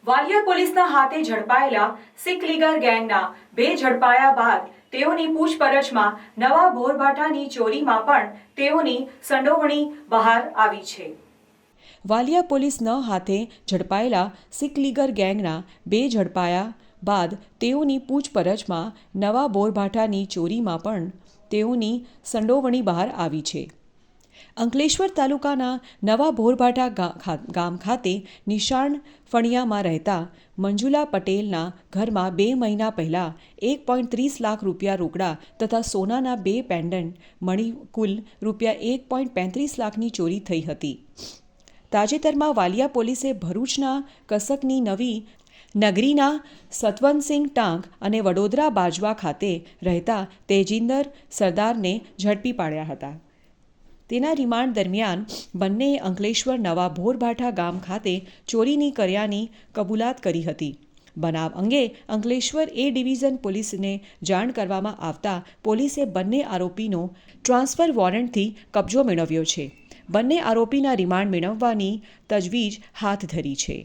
વાલિયા પોલીસના હાથે ઝડપાયેલા સિખ લીગર ગેંગના બે ઝડપાયા બાદ તેઓની પૂછપરછમાં નવા બોરભાઠાની ચોરીમાં પણ તેઓની સંડોવણી બહાર આવી છે। વાલિયા પોલીસના હાથે ઝડપાયેલા સિખ લીગર ગેંગના બે ઝડપાયા બાદ તેઓની પૂછપરછમાં નવા બોરભાઠાની ચોરીમાં પણ તેઓની સંડોવણી બહાર આવી છે। અંકલેશ્વર તાલુકાના નવા બોરભાઠા ગામ ખાતે નિશાન ફળિયામાં રહેતા મંજુલા પટેલના ઘરમાં 2 મહિના પહેલાં 1.30 લાખ રૂપિયા રોકડા તથા સોનાના 2 પેન્ડન્ટ મળી કુલ રૂપિયા 1.35 લાખની ચોરી થઈ હતી। તાજેતરમાં વાલિયા પોલીસે ભરૂચના કસકની નવી નગરીના સતવંતસિંહ ટાંક અને વડોદરા બાજવા ખાતે રહેતા તેજિંદર સરદારને ઝડપી પાડ્યા હતા। તેના રિમાન્ડ દરમિયાન બંનેએ અંકલેશ્વર નવા બોરભાઠા ગામ ખાતે ચોરીની કર્યાની કબૂલાત કરી હતી। બનાવ અંગે અંકલેશ્વર એ ડિવિઝન પોલીસને જાણ કરવામાં આવતા પોલીસે બંને આરોપીનો ટ્રાન્સફર વોરંટથી કબજો મેળવ્યો છે। બંને આરોપીના રિમાન્ડ મેળવવાની તજવીજ હાથ ધરી છે।